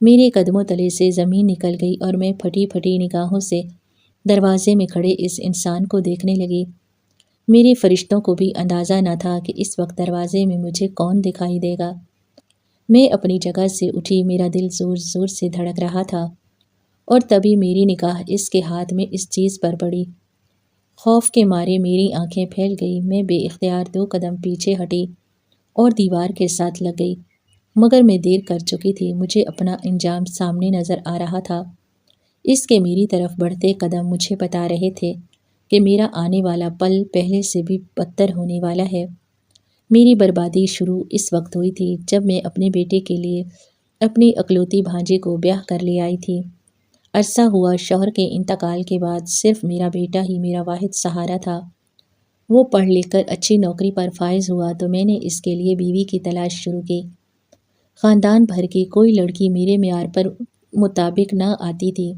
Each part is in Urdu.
میرے قدموں تلے سے زمین نکل گئی اور میں پھٹی پھٹی نگاہوں سے دروازے میں کھڑے اس انسان کو دیکھنے لگی۔ میرے فرشتوں کو بھی اندازہ نہ تھا کہ اس وقت دروازے میں مجھے کون دکھائی دے گا۔ میں اپنی جگہ سے اٹھی، میرا دل زور زور سے دھڑک رہا تھا، اور تبھی میری نگاہ اس کے ہاتھ میں اس چیز پر پڑی۔ خوف کے مارے میری آنکھیں پھیل گئی، میں بے اختیار 2 قدم پیچھے ہٹی اور دیوار کے ساتھ لگ گئی، مگر میں دیر کر چکی تھی۔ مجھے اپنا انجام سامنے نظر آ رہا تھا۔ اس کے میری طرف بڑھتے قدم مجھے بتا رہے تھے کہ میرا آنے والا پل پہلے سے بھی بدتر ہونے والا ہے۔ میری بربادی شروع اس وقت ہوئی تھی جب میں اپنے بیٹے کے لیے اپنی اکلوتی بھانجے کو بیاہ کر لے آئی تھی۔ عرصہ ہوا شوہر کے انتقال کے بعد صرف میرا بیٹا ہی میرا واحد سہارا تھا۔ وہ پڑھ لکھ کر اچھی نوکری پر فائز ہوا تو میں نے اس کے لیے بیوی کی تلاش شروع کی۔ خاندان بھر کی کوئی لڑکی میرے معیار پر مطابق نہ آتی تھی۔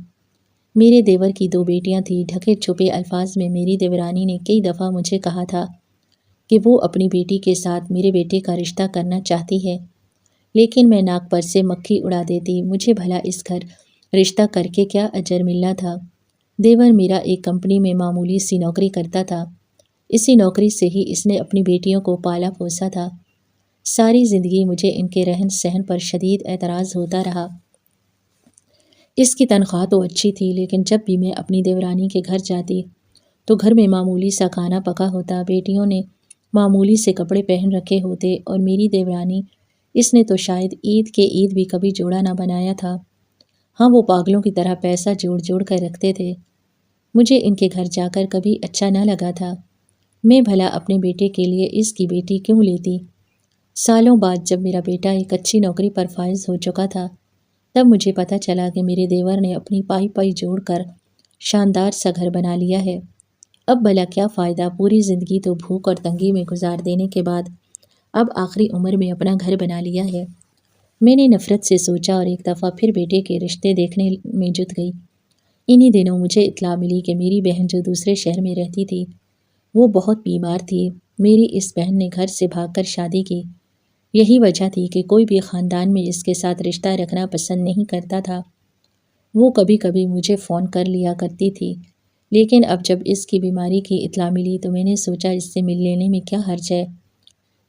میرے دیور کی 2 بیٹیاں تھیں۔ ڈھکے چھپے الفاظ میں میری دیورانی نے کئی دفعہ مجھے کہا تھا کہ وہ اپنی بیٹی کے ساتھ میرے بیٹے کا رشتہ کرنا چاہتی ہے، لیکن میں ناک پر سے مکھی اڑا دیتی۔ مجھے بھلا اس گھر رشتہ کر کے کیا اجر ملنا تھا؟ دیور میرا ایک کمپنی میں معمولی سی نوکری کرتا تھا۔ اسی نوکری سے ہی اس نے اپنی بیٹیوں کو پالا پوسا تھا۔ ساری زندگی مجھے ان کے رہن سہن پر شدید اعتراض ہوتا رہا۔ اس کی تنخواہ تو اچھی تھی، لیکن جب بھی میں اپنی دیورانی کے گھر جاتی تو گھر میں معمولی سا کھانا پکا ہوتا، بیٹیوں نے معمولی سے کپڑے پہن رکھے ہوتے، اور میری دیورانی، اس نے تو شاید عید کے عید بھی کبھی جوڑا نہ بنایا تھا۔ ہاں، وہ پاگلوں کی طرح پیسہ جوڑ جوڑ کر رکھتے تھے۔ مجھے ان کے گھر جا کر کبھی اچھا نہ لگا تھا۔ میں بھلا اپنے بیٹے کے لیے اس کی بیٹی کیوں لیتی؟ سالوں بعد جب میرا بیٹا ایک اچھی نوکری پر فائز ہو چکا تھا، تب مجھے پتہ چلا کہ میرے دیور نے اپنی پائی پائی جوڑ کر شاندار سا گھر بنا لیا ہے۔ اب بھلا کیا فائدہ؟ پوری زندگی تو بھوک اور تنگی میں گزار دینے کے بعد اب آخری عمر میں اپنا گھر بنا لیا ہے۔ میں نے نفرت سے سوچا اور ایک دفعہ پھر بیٹے کے رشتے دیکھنے میں جت گئی۔ انہی دنوں مجھے اطلاع ملی کہ میری بہن جو دوسرے شہر میں رہتی تھی، وہ بہت بیمار تھی۔ میری اس بہن نے گھر سے بھاگ کر شادی کی۔ یہی وجہ تھی کہ کوئی بھی خاندان میں اس کے ساتھ رشتہ رکھنا پسند نہیں کرتا تھا۔ وہ کبھی کبھی مجھے فون کر لیا کرتی تھی، لیکن اب جب اس کی بیماری کی اطلاع ملی تو میں نے سوچا اس سے مل لینے میں کیا حرج ہے۔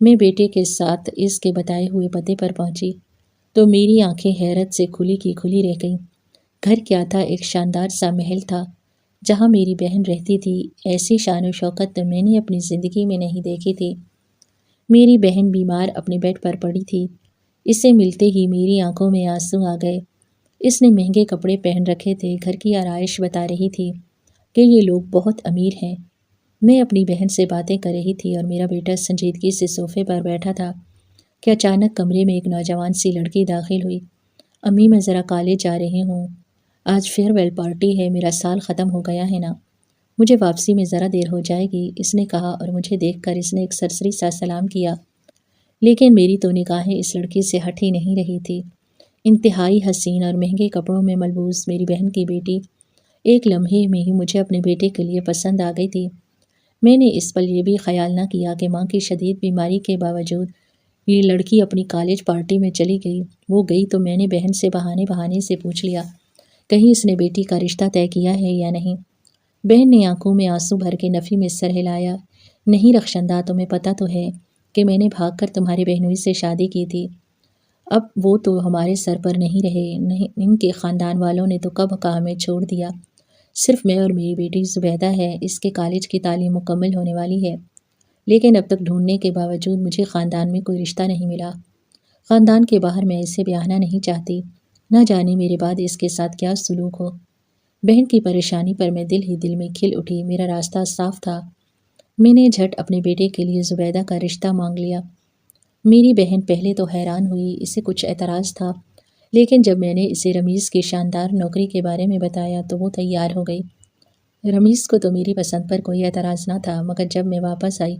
میں بیٹے کے ساتھ اس کے بتائے ہوئے پتے پر پہنچی تو میری آنکھیں حیرت سے کھلی کی کھلی رہ گئیں۔ گھر کیا تھا، ایک شاندار سا محل تھا جہاں میری بہن رہتی تھی۔ ایسی شان و شوکت تو میں نے اپنی زندگی میں نہیں دیکھی تھی۔ میری بہن بیمار اپنے بیڈ پر پڑی تھی۔ اسے ملتے ہی میری آنکھوں میں آنسو آ گئے۔ اس نے مہنگے کپڑے پہن رکھے تھے، گھر کی آرائش بتا رہی تھی کہ یہ لوگ بہت امیر ہیں۔ میں اپنی بہن سے باتیں کر رہی تھی اور میرا بیٹا سنجیدگی سے صوفے پر بیٹھا تھا کہ اچانک کمرے میں ایک نوجوان سی لڑکی داخل ہوئی۔ امی، میں ذرا کالج جا رہی ہوں، آج فیئر ویل پارٹی ہے، میرا سال ختم ہو گیا ہے نا، مجھے واپسی میں ذرا دیر ہو جائے گی، اس نے کہا، اور مجھے دیکھ کر اس نے ایک سرسری سا سلام کیا۔ لیکن میری تو نگاہیں اس لڑکی سے ہٹ ہی نہیں رہی تھی۔ انتہائی حسین اور مہنگے کپڑوں میں ملبوس میری بہن کی بیٹی ایک لمحے میں ہی مجھے اپنے بیٹے کے لیے پسند آ گئی تھی۔ میں نے اس پل یہ بھی خیال نہ کیا کہ ماں کی شدید بیماری کے باوجود یہ لڑکی اپنی کالج پارٹی میں چلی گئی۔ وہ گئی تو میں نے بہن سے بہانے سے پوچھ لیا، کہیں اس نے بیٹی کا رشتہ طے کیا ہے یا نہیں؟ بہن نے آنکھوں میں آنسو بھر کے نفی میں سر ہلایا، نہیں رخشندہ، تمہیں پتہ تو ہے کہ میں نے بھاگ کر تمہاری بہنوئی سے شادی کی تھی۔ اب وہ تو ہمارے سر پر نہیں رہے، ان کے خاندان والوں نے تو کب کا ہمیں چھوڑ دیا۔ صرف میں اور میری بیٹی زبیدہ ہے، اس کے کالج کی تعلیم مکمل ہونے والی ہے، لیکن اب تک ڈھونڈنے کے باوجود مجھے خاندان میں کوئی رشتہ نہیں ملا۔ خاندان کے باہر میں اسے بیاہنا نہیں چاہتی، نہ جانے میرے بعد اس کے ساتھ کیا سلوک ہو۔ بہن کی پریشانی پر میں دل ہی دل میں کھل اٹھی۔ میرا راستہ صاف تھا۔ میں نے جھٹ اپنے بیٹے کے لیے زبیدہ کا رشتہ مانگ لیا۔ میری بہن پہلے تو حیران ہوئی، اسے کچھ اعتراض تھا، لیکن جب میں نے اسے رمیز کی شاندار نوکری کے بارے میں بتایا تو وہ تیار ہو گئی۔ رمیز کو تو میری پسند پر کوئی اعتراض نہ تھا، مگر جب میں واپس آئی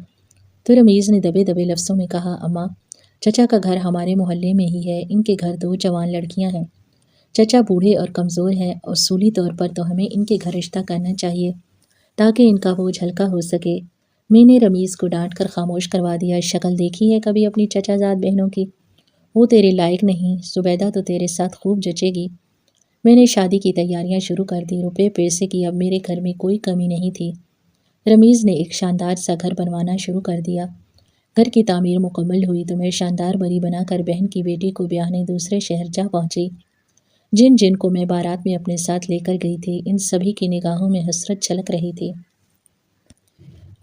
تو رمیز نے دبے دبے لفظوں میں کہا، اماں، چچا کا گھر ہمارے محلے میں ہی ہے، ان کے گھر 2 جوان لڑکیاں ہیں، چچا بوڑھے اور کمزور ہیں، اصولی طور پر تو ہمیں ان کے گھر رشتہ کرنا چاہیے تاکہ ان کا بوجھ ہلکا ہو سکے۔ میں نے رمیز کو ڈانٹ کر خاموش کروا دیا۔ شکل دیکھی ہے کبھی اپنی چچا زاد بہنوں کی؟ وہ تیرے لائق نہیں، زبیدہ تو تیرے ساتھ خوب جچے گی۔ میں نے شادی کی تیاریاں شروع کر دی، روپے پیسے کی اب میرے گھر میں کوئی کمی نہیں تھی۔ رمیز نے ایک شاندار سا گھر بنوانا شروع کر دیا۔ گھر کی تعمیر مکمل ہوئی تو میں شاندار بری بنا کر بہن کی بیٹی کو بیاہنے دوسرے شہر جا پہنچی۔ جن جن کو میں بارات میں اپنے ساتھ لے کر گئی تھی، ان سبھی کی نگاہوں میں حسرت چھلک رہی تھی۔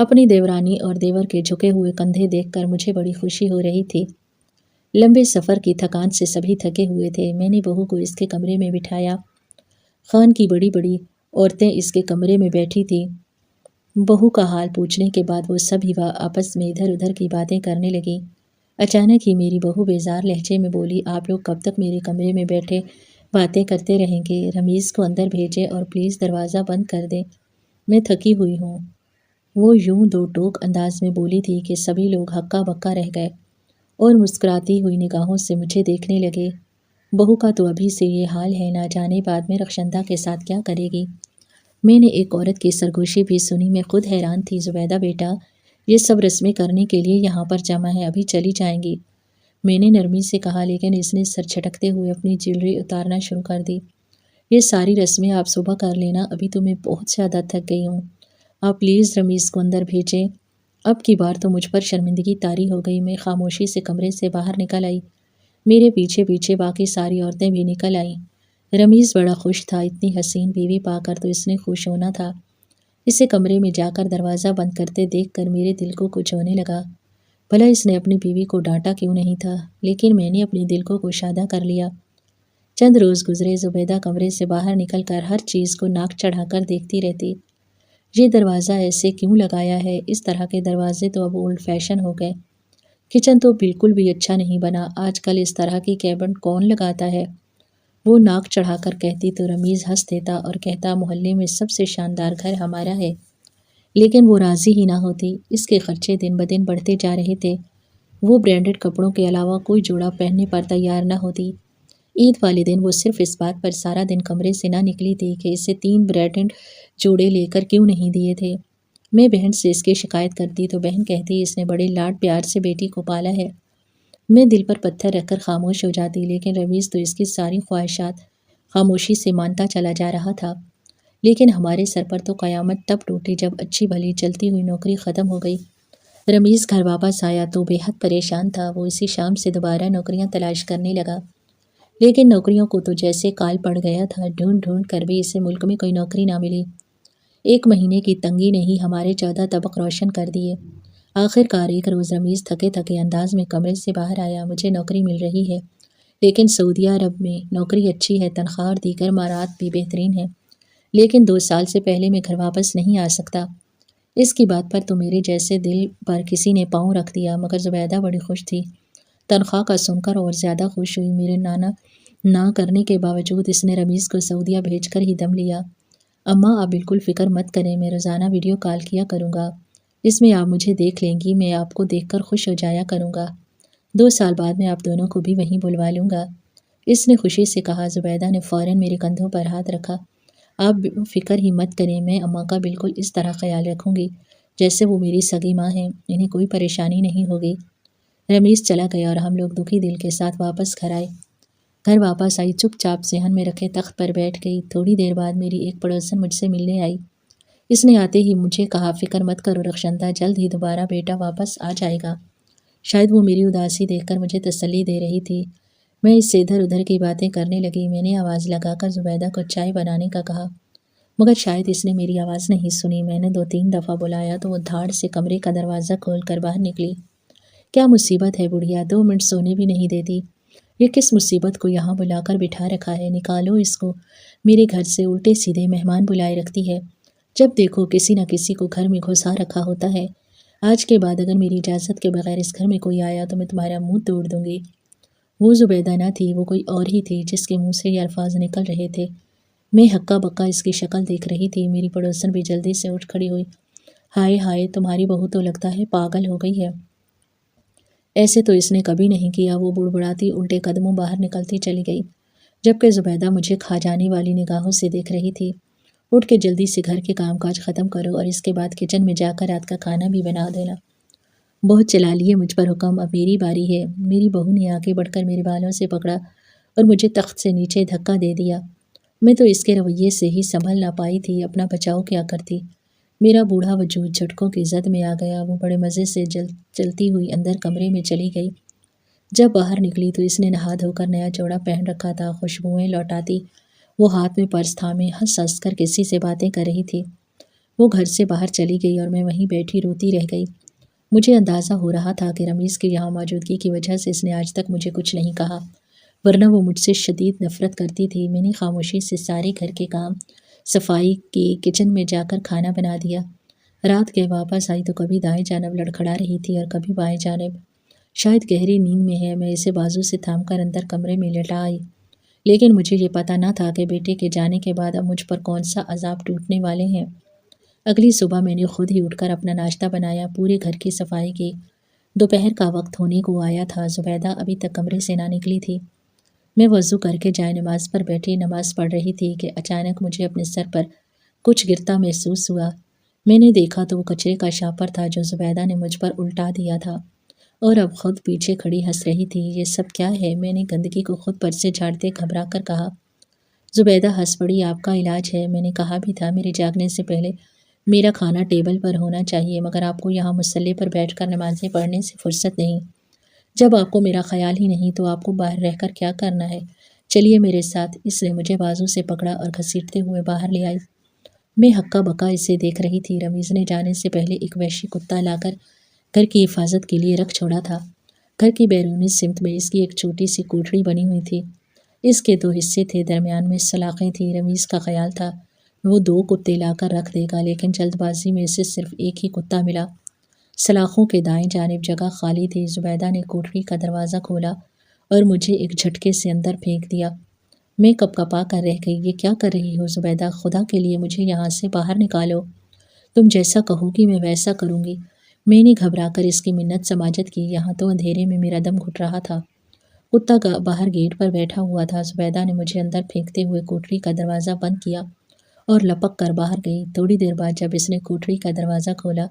اپنی دیورانی اور دیور کے جھکے ہوئے کندھے دیکھ کر مجھے بڑی خوشی ہو رہی تھی۔ لمبے سفر کی تھکان سے سبھی تھکے ہوئے تھے۔ میں نے بہو کو اس کے کمرے میں بٹھایا۔ خان کی بڑی بڑی عورتیں اس کے کمرے میں بیٹھی تھیں۔ بہو کا حال پوچھنے کے بعد وہ سبھی آپس میں ادھر ادھر کی باتیں کرنے لگیں۔ اچانک ہی میری بہو بیزار لہجے میں بولی، آپ لوگ کب تک میرے کمرے میں بیٹھے باتیں کرتے رہیں گے؟ رمیز کو اندر بھیجیں اور پلیز دروازہ بند کر دیں، میں تھکی ہوئی ہوں۔ وہ یوں دو ٹوک انداز میں بولی تھی کہ سبھی لوگ ہکا بکا رہ گئے اور مسکراتی ہوئی نگاہوں سے مجھے دیکھنے لگے۔ بہو کا تو ابھی سے یہ حال ہے، نہ جانے بعد میں رخشندہ کے ساتھ کیا کرے گی۔ میں نے ایک عورت کی سرگوشی بھی سنی، میں خود حیران تھی۔ زبیدہ بیٹا، یہ سب رسمیں کرنے کے لیے یہاں پر جمع ہے، ابھی چلی جائیں گی، میں نے نرمی سے کہا، لیکن اس نے سر جھٹکتے ہوئے اپنی جیولری اتارنا شروع کر دی۔ یہ ساری رسمیں آپ صبح کر لینا، ابھی تو میں بہت زیادہ تھک گئی ہوں، آپ پلیز رمیز کو اندر بھیجیں۔ اب کی بار تو مجھ پر شرمندگی طاری ہو گئی۔ میں خاموشی سے کمرے سے باہر نکل آئی۔ میرے پیچھے پیچھے باقی ساری عورتیں بھی نکل آئیں۔ رمیز بڑا خوش تھا، اتنی حسین بیوی پا کر تو اس نے خوش ہونا تھا۔ اسے کمرے میں جا کر دروازہ بند کرتے دیکھ کر میرے دل کو کچھ ہونے لگا۔ بھلا اس نے اپنی بیوی کو ڈانٹا کیوں نہیں تھا، لیکن میں نے اپنے دل کو کشادہ کر لیا۔ چند روز گزرے، زبیدہ کمرے سے باہر نکل کر ہر چیز کو ناک چڑھا کر دیکھتی رہتی۔ یہ دروازہ ایسے کیوں لگایا ہے؟ اس طرح کے دروازے تو اب اولڈ فیشن ہو گئے۔ کچن تو بالکل بھی اچھا نہیں بنا، آج کل اس طرح کی کیبن کون لگاتا ہے؟ وہ ناک چڑھا کر کہتی تو رمیز ہنس دیتا اور کہتا، محلے میں سب سے شاندار گھر ہمارا ہے۔ لیکن وہ راضی ہی نہ ہوتی، اس کے خرچے دن بدن بڑھتے جا رہے تھے۔ وہ برانڈڈ کپڑوں کے علاوہ کوئی جوڑا پہننے پر تیار نہ ہوتی۔ عید والے دن وہ صرف اس بات پر سارا دن کمرے سے نہ نکلی تھی کہ اسے 3 برانڈڈ جوڑے لے کر کیوں نہیں دیے تھے۔ میں بہن سے اس کی شکایت کرتی تو بہن کہتی، اس نے بڑے لاڈ پیار سے بیٹی کو پالا ہے۔ میں دل پر پتھر رکھ کر خاموش ہو جاتی، لیکن رمیز تو اس کی ساری خواہشات خاموشی سے مانتا چلا جا رہا تھا۔ لیکن ہمارے سر پر تو قیامت تب ٹوٹی جب اچھی بھلی چلتی ہوئی نوکری ختم ہو گئی۔ رمیز گھر واپس آیا تو بے حد پریشان تھا۔ وہ اسی شام سے دوبارہ نوکریاں تلاش کرنے لگا، لیکن نوکریوں کو تو جیسے کال پڑ گیا تھا، ڈھونڈ ڈھونڈ کر بھی اسے ملک میں کوئی نوکری نہ ملی۔ 1 مہینے کی تنگی نے ہی ہمارے 14 طبق روشن کر دیے۔ آخر کار ایک روز رمیز تھکے تھکے انداز میں کمرے سے باہر آیا، مجھے نوکری مل رہی ہے، لیکن سعودی عرب میں نوکری اچھی ہے، تنخواہ اور دیگر مارات بھی بہترین ہیں، لیکن 2 سال سے پہلے میں گھر واپس نہیں آ سکتا۔ اس کی بات پر تو میرے جیسے دل پر کسی نے پاؤں رکھ دیا، مگر زبیدہ بڑی خوش تھی۔ تنخواہ کا سن کر اور زیادہ خوش ہوئی۔ میرے نانا نہ کرنے کے باوجود اس نے رمیز کو سعودیہ بھیج کر ہی دم لیا۔ اماں آپ بالکل فکر مت کریں، میں روزانہ ویڈیو کال کیا کروں گا، اس میں آپ مجھے دیکھ لیں گی، میں آپ کو دیکھ کر خوش ہو جایا کروں گا، 2 سال بعد میں آپ دونوں کو بھی وہیں بلوا لوں گا، اس نے خوشی سے کہا۔ زبیدہ نے فوراً میرے کندھوں پر ہاتھ رکھا۔ آپ فکر ہی مت کریں، میں اماں کا بالکل اس طرح خیال رکھوں گی جیسے وہ میری سگی ماں ہیں، انہیں کوئی پریشانی نہیں ہوگی۔ رمیز چلا گیا اور ہم لوگ دکھی دل کے ساتھ واپس گھر آئے۔ گھر واپس آئی، چپ چاپ صحن میں رکھے تخت پر بیٹھ گئی۔ تھوڑی دیر بعد میری ایک پڑوسن مجھ سے ملنے آئی۔ اس نے آتے ہی مجھے کہا، فکر مت کرو رخشندہ، جلد ہی دوبارہ بیٹا واپس آ جائے گا۔ شاید وہ میری اداسی دیکھ کر مجھے تسلی دے رہی تھی۔ میں اس سے ادھر ادھر کی باتیں کرنے لگی۔ میں نے آواز لگا کر زبیدہ کو چائے بنانے کا کہا، مگر شاید اس نے میری آواز نہیں سنی۔ میں نے 2-3 دفعہ بلایا تو وہ دھاڑ سے کمرے کا دروازہ کھول کر باہر نکلی۔ کیا مصیبت ہے بڑھیا، 2 منٹ سونے بھی نہیں دیتی، یہ کس مصیبت کو یہاں بلا کر بٹھا رکھا ہے؟ نکالو اس کو، میرے گھر سے الٹے سیدھے مہمان بلائے رکھتی ہے، جب دیکھو کسی نہ کسی کو گھر میں گھسا رکھا ہوتا ہے۔ آج کے بعد اگر میری اجازت کے بغیر اس گھر میں کوئی آیا تو میں تمہارا منہ توڑ دوں گی۔ وہ زبیدہ نہ تھی، وہ کوئی اور ہی تھی جس کے منہ سے یہ الفاظ نکل رہے تھے۔ میں ہکا بکا اس کی شکل دیکھ رہی تھی۔ میری پڑوسن بھی جلدی سے اٹھ کھڑی ہوئی۔ ہائے ہائے، تمہاری بہو تو لگتا ہے پاگل ہو گئی ہے، ایسے تو اس نے کبھی نہیں کیا۔ وہ بڑبڑاتی الٹے قدموں باہر نکلتی چلی گئی، جبکہ زبیدہ مجھے کھا جانے والی نگاہوں سے دیکھ رہی تھی۔ اٹھ کے جلدی سے گھر کے کام کاج ختم کرو اور اس کے بعد کچن میں جا کر رات کا کھانا بھی بنا دینا۔ بہت چلا لیے مجھ پر حکم، اب میری باری ہے۔ میری بہو نے آگے بڑھ کر میرے بالوں سے پکڑا اور مجھے تخت سے نیچے دھکا دے دیا۔ میں تو اس کے رویے سے ہی سنبھل نہ پائی تھی، اپنا بچاؤ کیا کرتی۔ میرا بوڑھا وجود جھٹکوں کی زد میں آ گیا۔ وہ بڑے مزے سے چلتی ہوئی اندر کمرے میں چلی گئی۔ جب باہر نکلی تو اس نے نہا دھو کر نیا جوڑا پہن رکھا تھا، خوشبوئیں لوٹاتی وہ ہاتھ میں پرس تھامے ہنس ہنس کر کسی سے باتیں کر رہی تھی۔ وہ گھر سے باہر چلی گئی اور میں وہیں بیٹھی روتی رہ گئی۔ مجھے اندازہ ہو رہا تھا کہ رمیز کی یہاں موجودگی کی وجہ سے اس نے آج تک مجھے کچھ نہیں کہا، ورنہ وہ مجھ سے شدید نفرت کرتی تھی۔ میں نے خاموشی سے سارے گھر کے کام صفائی کی، کچن میں جا کر کھانا بنا دیا۔ رات کے واپس آئی تو کبھی دائیں جانب لڑکھڑا رہی تھی اور کبھی بائیں جانب۔ شاید گہری نیند میں ہے، میں اسے بازو سے تھام کر اندر کمرے میں لٹا آئی، لیکن مجھے یہ پتہ نہ تھا کہ بیٹے کے جانے کے بعد اب مجھ پر کون سا عذاب ٹوٹنے والے ہیں۔ اگلی صبح میں نے خود ہی اٹھ کر اپنا ناشتہ بنایا، پورے گھر کی صفائی کی۔ دوپہر کا وقت ہونے کو آیا تھا، زبیدہ ابھی تک کمرے سے نہ نکلی تھی۔ میں وضو کر کے جائے نماز پر بیٹھی نماز پڑھ رہی تھی کہ اچانک مجھے اپنے سر پر کچھ گرتا محسوس ہوا۔ میں نے دیکھا تو وہ کچرے کا شاپر تھا جو زبیدہ نے مجھ پر الٹا دیا تھا، اور اب خود پیچھے کھڑی ہنس رہی تھی۔ یہ سب کیا ہے؟ میں نے گندگی کو خود پر سے جھاڑتے گھبرا کر کہا۔ زبیدہ ہنس پڑی۔ آپ کا علاج ہے، میں نے کہا بھی تھا میرے جاگنے سے پہلے میرا کھانا ٹیبل پر ہونا چاہیے، مگر آپ کو یہاں مصلی پر بیٹھ کر نمازیں پڑھنے سے فرصت نہیں۔ جب آپ کو میرا خیال ہی نہیں تو آپ کو باہر رہ کر کیا کرنا ہے؟ چلیے میرے ساتھ۔ اس نے مجھے بازو سے پکڑا اور گھسیٹتے ہوئے باہر لے آئی۔ میں ہکا بکا اسے دیکھ رہی تھی۔ رمیز نے جانے سے پہلے ایک وحشی کتا لا کر گھر کی حفاظت کے لیے رکھ چھوڑا تھا۔ گھر کی بیرونی سمت میں اس کی ایک چھوٹی سی کوٹھری بنی ہوئی تھی۔ اس کے 2 حصے تھے، درمیان میں سلاخیں تھیں۔ رمیز کا خیال تھا وہ 2 کتے لا کر رکھ دے گا، لیکن جلد بازی میں اسے صرف ایک ہی کتا ملا۔ سلاخوں کے دائیں جانب جگہ خالی تھی۔ زبیدہ نے کوٹھری کا دروازہ کھولا اور مجھے ایک جھٹکے سے اندر پھینک دیا۔ میں کپکپا کر رہ گئی۔ یہ کیا کر رہی ہو زبیدہ؟ خدا کے لیے مجھے یہاں سے باہر نکالو۔ تم جیسا کہو گی میں ویسا کروں گی۔ میں نے گھبرا کر اس کی منت سماجت کی، یہاں تو اندھیرے میں میرا دم گھٹ رہا تھا۔ کتا باہر گیٹ پر بیٹھا ہوا تھا۔ زبیدہ نے مجھے اندر پھینکتے ہوئے کوٹھری کا دروازہ بند کیا اور لپک کر باہر گئی۔ تھوڑی دیر بعد جب اس نے کوٹھری کا دروازہ کھولا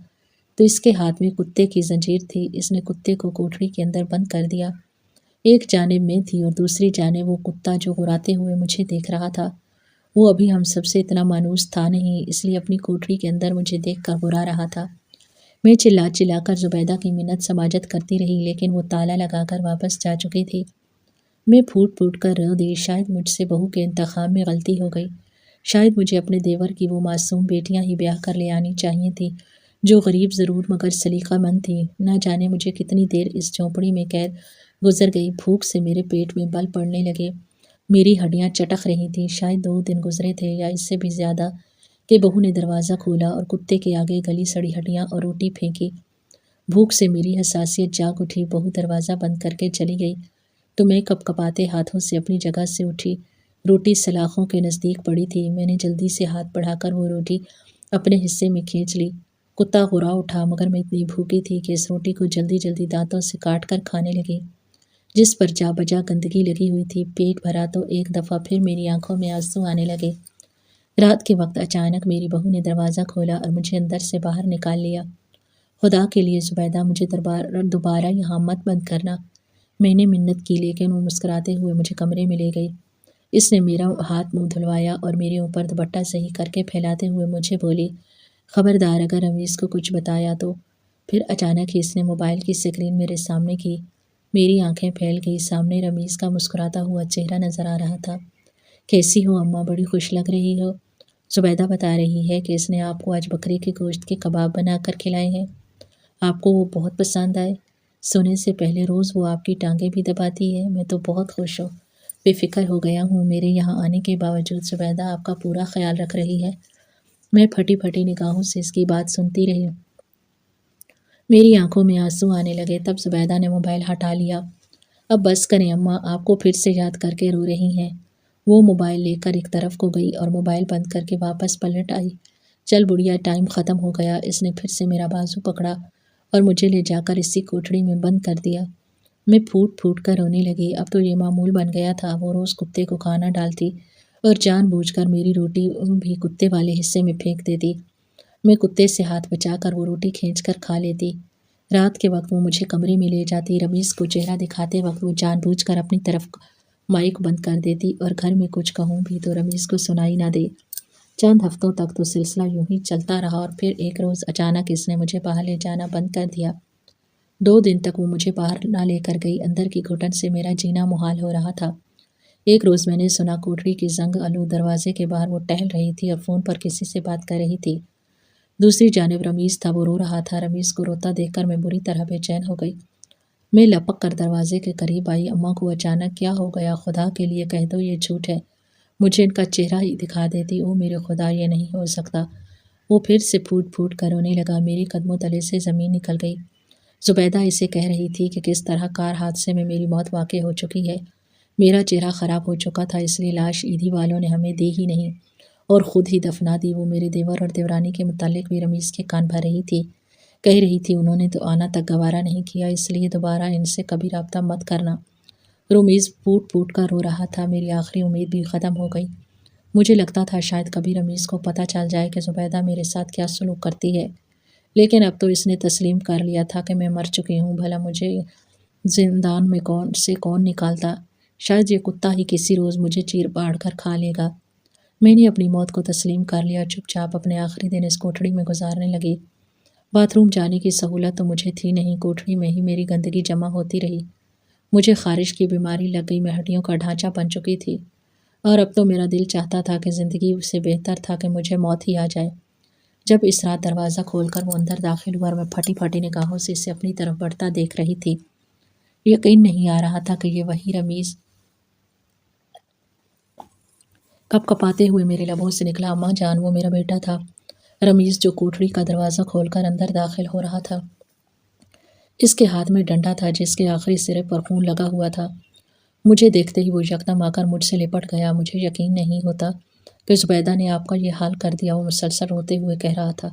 تو اس کے ہاتھ میں کتے کی زنجیر تھی۔ اس نے کتے کو کوٹھری کے اندر بند کر دیا۔ ایک جانب میں تھی اور دوسری جانب وہ کتا جو غراتے ہوئے مجھے دیکھ رہا تھا۔ وہ ابھی ہم سب سے اتنا مانوس تھا نہیں، اس لیے اپنی کوٹھری کے اندر مجھے دیکھ کر غرا رہا تھا۔ میں چلا چلا کر زبیدہ کی منت سماجت کرتی رہی، لیکن وہ تالا لگا کر واپس جا چکی تھی۔ میں پھوٹ پھوٹ کر رو دی۔ شاید مجھ سے بہو کے انتخاب میں غلطی ہو گئی۔ شاید مجھے اپنے دیور کی وہ معصوم بیٹیاں ہی بیاہ کر لے آنی چاہیے تھیں، جو غریب ضرور مگر سلیقہ مند تھی۔ نہ جانے مجھے کتنی دیر اس جھونپڑی میں قید گزر گئی۔ بھوک سے میرے پیٹ میں بل پڑنے لگے، میری ہڈیاں چٹک رہی تھیں۔ شاید 2 دن گزرے تھے یا اس سے بھی زیادہ کہ بہو نے دروازہ کھولا اور کتے کے آگے گلی سڑی ہڈیاں اور روٹی پھینکی۔ بھوک سے میری حساسیت جاگ اٹھی۔ بہو دروازہ بند کر کے چلی گئی تو میں کپکپاتے ہاتھوں سے اپنی جگہ سے اٹھی۔ روٹی سلاخوں کے نزدیک پڑی تھی۔ میں نے جلدی سے ہاتھ بڑھا کر وہ روٹی اپنے حصے میں کھینچ لی۔ کتا غرا اٹھا، مگر میں اتنی بھوکی تھی کہ اس روٹی کو جلدی جلدی دانتوں سے کاٹ کر کھانے لگی، جس پر جا بجا گندگی لگی ہوئی تھی۔ پیٹ بھرا تو ایک دفعہ پھر میری آنکھوں میں آنسو آنے لگے۔ رات کے وقت اچانک میری بہو نے دروازہ کھولا اور مجھے اندر سے باہر نکال لیا۔ خدا کے لیے زبیدہ مجھے دوبارہ یہاں مت بند کرنا، میں نے منت کی، لیکن وہ مسکراتے ہوئے مجھے کمرے میں لے گئی۔ اس نے میرا ہاتھ منہ دھلوایا اور میرے اوپر دوپٹہ صحیح کر کے پھیلاتے ہوئے مجھے بولی، خبردار اگر رمیز کو کچھ بتایا تو۔ پھر اچانک ہی اس نے موبائل کی اسکرین میرے سامنے کی۔ میری آنکھیں پھیل گئی۔ سامنے رمیز کا مسکراتا ہوا چہرہ نظر آ رہا تھا۔ کیسی ہو اماں؟ بڑی خوش لگ رہی ہو۔ زبیدہ بتا رہی ہے کہ اس نے آپ کو آج بکرے کے گوشت کے کباب بنا کر کھلائے ہیں، آپ کو وہ بہت پسند آئے۔ سونے سے پہلے روز وہ آپ کی ٹانگیں بھی دباتی ہے۔ میں تو بہت خوش ہوں، بے فکر ہو گیا ہوں۔ میرے یہاں آنے کے باوجود زبیدہ آپ کا پورا خیال رکھ رہی ہے۔ میں پھٹی پھٹی نگاہوں سے اس کی بات سنتی رہی۔ میری آنکھوں میں آنسو آنے لگے۔ تب زبیدہ نے موبائل ہٹا لیا۔ اب بس کریں اماں، آپ کو پھر سے یاد کر کے رو رہی ہیں۔ وہ موبائل لے کر ایک طرف کو گئی اور موبائل بند کر کے واپس پلٹ آئی۔ چل بڑھیا، ٹائم ختم ہو گیا۔ اس نے پھر سے میرا بازو پکڑا اور مجھے لے جا کر اسی کوٹھڑی میں بند کر دیا۔ میں پھوٹ پھوٹ کر رونے لگی۔ اب تو یہ معمول بن گیا تھا، وہ روز کتے کو کھانا ڈالتی اور جان بوجھ کر میری روٹی بھی کتے والے حصے میں پھینک دیتی۔ میں کتے سے ہاتھ بچا کر وہ روٹی کھینچ کر کھا لیتی۔ رات کے وقت وہ مجھے کمرے میں لے جاتی، رمیز کو چہرہ دکھاتے وقت وہ جان بوجھ کر اپنی طرف مائک بند کر دیتی اور گھر میں کچھ کہوں بھی تو رمیز کو سنائی نہ دے۔ چند ہفتوں تک تو سلسلہ یوں ہی چلتا رہا اور پھر ایک روز اچانک اس نے مجھے باہر لے جانا بند کر دیا۔ 2 دن تک وہ مجھے باہر نہ لے کر گئی، اندر کی گھٹن سے میرا جینا محال ہو رہا تھا۔ ایک روز میں نے سنا کوٹری کی زنگ آلود دروازے کے باہر وہ ٹہل رہی تھی اور فون پر کسی سے بات کر رہی تھی۔ دوسری جانب رمیز تھا، وہ رو رہا تھا۔ رمیز کو روتا دیکھ کر میں بری طرح بے چین ہو گئی۔ میں لپک کر دروازے کے قریب آئی۔ اماں کو اچانک کیا ہو گیا؟ خدا کے لیے کہہ دو یہ جھوٹ ہے۔ مجھے ان کا چہرہ ہی دکھا دیتی۔ او میرے خدا، یہ نہیں ہو سکتا۔ وہ پھر سے پھوٹ پھوٹ کر رونے لگا۔ میری قدموں تلے سے زمین نکل گئی۔ زبیدہ اسے کہہ رہی تھی کہ کس طرح کار حادثے میں میری موت واقع ہو چکی ہے۔ میرا چہرہ خراب ہو چکا تھا، اس لیے لاش عیدھی والوں نے ہمیں دی ہی نہیں اور خود ہی دفنا دی۔ وہ میرے دیور اور دیورانی کے متعلق بھی رمیز کے کان بھر رہی تھی۔ کہہ رہی تھی انہوں نے تو آنا تک گوارا نہیں کیا، اس لیے دوبارہ ان سے کبھی رابطہ مت کرنا۔ رمیز پھوٹ پھوٹ کر رو رہا تھا۔ میری آخری امید بھی ختم ہو گئی۔ مجھے لگتا تھا شاید کبھی رمیز کو پتہ چل جائے کہ زبیدہ میرے ساتھ کیا سلوک کرتی ہے، لیکن اب تو اس نے تسلیم کر لیا تھا کہ میں مر چکی ہوں۔ بھلا مجھے زندان میں کون نکالتا؟ شاید یہ کتا ہی کسی روز مجھے چیر پاڑ کر کھا لے گا۔ میں نے اپنی موت کو تسلیم کر لیا، چپ چاپ اپنے آخری دن اس کوٹڑی میں گزارنے لگی۔ باتھ روم جانے کی سہولت تو مجھے تھی نہیں، کوٹڑی میں ہی میری گندگی جمع ہوتی رہی۔ مجھے خارش کی بیماری لگ گئی، میں ہڈیوں کا ڈھانچہ بن چکی تھی اور اب تو میرا دل چاہتا تھا کہ زندگی سے بہتر تھا کہ مجھے موت ہی آ جائے۔ جب اس رات دروازہ کھول کر وہ اندر داخل ہوا اور میں پھٹی پھٹی نگاہوں سے اسے اپنی طرف بڑھتا دیکھ رہی تھی، یقین نہیں آ رہا تھا کہ یہ وہی رمیز۔ کپ کپاتے ہوئے میرے لبوں سے نکلا، اماں جان، وہ میرا بیٹا تھا۔ رمیز جو کوٹڑی کا دروازہ کھول کر اندر داخل ہو رہا تھا، اس کے ہاتھ میں ڈنڈا تھا جس کے آخری سرے پر خون لگا ہوا تھا۔ مجھے دیکھتے ہی وہ یکدم آ کر مجھ سے لپٹ گیا۔ مجھے یقین نہیں ہوتا کہ زبیدہ نے آپ کا یہ حال کر دیا، وہ مسلسل روتے ہوئے کہہ رہا تھا۔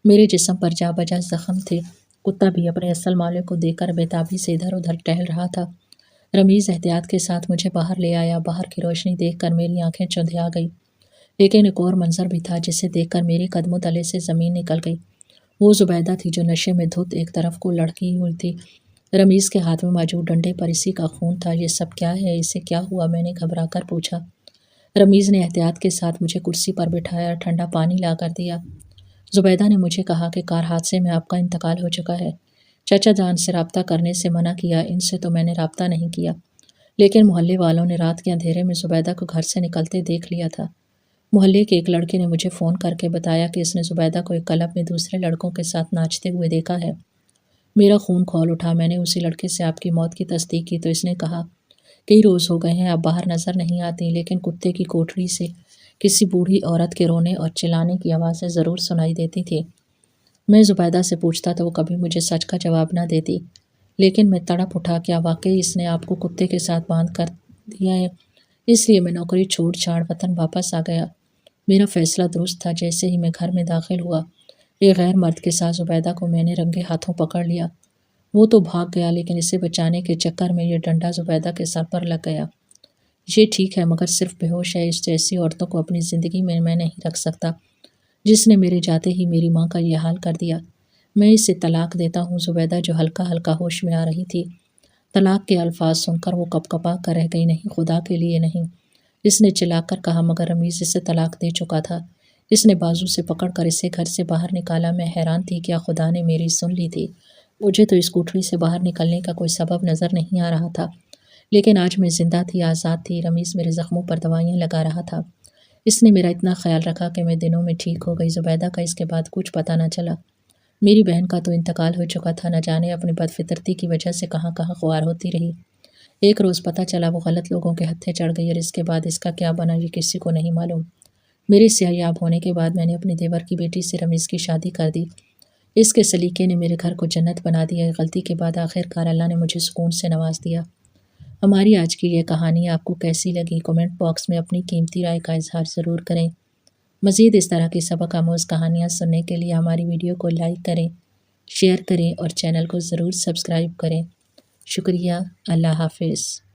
میرے جسم پر جا بجا زخم تھے۔ کتا بھی اپنے اصل مالک کو دیکھ کر بےتابی سے ادھر ادھر ٹہل رہا تھا۔ رمیز احتیاط کے ساتھ مجھے باہر لے آیا۔ باہر کی روشنی دیکھ کر میری آنکھیں چندھیا گئی، لیکن ایک اور منظر بھی تھا جسے دیکھ کر میری قدموں تلے سے زمین نکل گئی۔ وہ زبیدہ تھی جو نشے میں دھت ایک طرف کو لڑکی ہوئی تھی۔ رمیز کے ہاتھ میں موجود ڈنڈے پر اسی کا خون تھا۔ یہ سب کیا ہے؟ اسے کیا ہوا؟ میں نے گھبرا کر پوچھا۔ رمیز نے احتیاط کے ساتھ مجھے کرسی پر بٹھایا، ٹھنڈا پانی لا کر دیا۔ زبیدہ نے مجھے کہا کہ کار حادثے میں آپ کا انتقال ہو چکا ہے۔ چچا جان سے رابطہ کرنے سے منع کیا، ان سے تو میں نے رابطہ نہیں کیا، لیکن محلے والوں نے رات کے اندھیرے میں زبیدہ کو گھر سے نکلتے دیکھ لیا تھا۔ محلے کے ایک لڑکے نے مجھے فون کر کے بتایا کہ اس نے زبیدہ کو ایک کلب میں دوسرے لڑکوں کے ساتھ ناچتے ہوئے دیکھا ہے۔ میرا خون کھول اٹھا۔ میں نے اسی لڑکے سے آپ کی موت کی تصدیق کی تو اس نے کہا، کئی روز ہو گئے ہیں آپ باہر نظر نہیں آتی، لیکن کتے کی کوٹڑی سے کسی بوڑھی عورت کے رونے اور چلانے کی آوازیں ضرور سنائی دیتی تھی۔ میں زبیدہ سے پوچھتا تو وہ کبھی مجھے سچ کا جواب نہ دیتی، لیکن میں تڑپ اٹھا، کیا واقعی اس نے آپ کو کتے کے ساتھ باندھ کر دیا ہے؟ اس لیے میں نوکری چھوڑ چھاڑ وطن واپس آ گیا۔ میرا فیصلہ درست تھا۔ جیسے ہی میں گھر میں داخل ہوا، ایک غیر مرد کے ساتھ زبیدہ کو میں نے رنگے ہاتھوں پکڑ لیا۔ وہ تو بھاگ گیا، لیکن اسے بچانے کے چکر میں یہ ڈنڈا زبیدہ کے سر پر لگ گیا۔ یہ ٹھیک ہے، مگر صرف بے ہوش ہے۔ اس جیسی عورتوں کو اپنی زندگی میں نہیں رکھ سکتا، جس نے میرے جاتے ہی میری ماں کا یہ حال کر دیا۔ میں اسے طلاق دیتا ہوں۔ زبیدہ جو ہلکا ہلکا ہوش میں آ رہی تھی، طلاق کے الفاظ سن کر وہ کپ کپا کر رہ گئی۔ نہیں، خدا کے لیے نہیں، اس نے چلا کر کہا، مگر رمیز اسے طلاق دے چکا تھا۔ اس نے بازو سے پکڑ کر اسے گھر سے باہر نکالا۔ میں حیران تھی، کیا خدا نے میری سن لی تھی؟ مجھے تو اس کوٹڑی سے باہر نکلنے کا کوئی سبب نظر نہیں آ رہا تھا، لیکن آج میں زندہ تھی، آزاد تھی۔ رمیز میرے زخموں پر دوائیاں لگا رہا تھا۔ اس نے میرا اتنا خیال رکھا کہ میں دنوں میں ٹھیک ہو گئی۔ زبیدہ کا اس کے بعد کچھ پتہ نہ چلا۔ میری بہن کا تو انتقال ہو چکا تھا، نہ جانے اپنی بدفطرتی کی وجہ سے کہاں کہاں خوار ہوتی رہی۔ ایک روز پتہ چلا وہ غلط لوگوں کے ہتھے چڑھ گئی، اور اس کے بعد اس کا کیا بنا یہ کسی کو نہیں معلوم۔ میرے صحتیاب ہونے کے بعد میں نے اپنے دیور کی بیٹی سے رمیز کی شادی کر دی۔ اس کے سلیقے نے میرے گھر کو جنت بنا دیا۔ غلطی کے بعد آخر کار اللہ نے مجھے سکون سے نواز دیا۔ ہماری آج کی یہ کہانی آپ کو کیسی لگی؟ کمنٹ باکس میں اپنی قیمتی رائے کا اظہار ضرور کریں۔ مزید اس طرح کی سبق آموز کہانیاں سننے کے لیے ہماری ویڈیو کو لائک کریں، شیئر کریں اور چینل کو ضرور سبسکرائب کریں۔ شکریہ۔ اللہ حافظ۔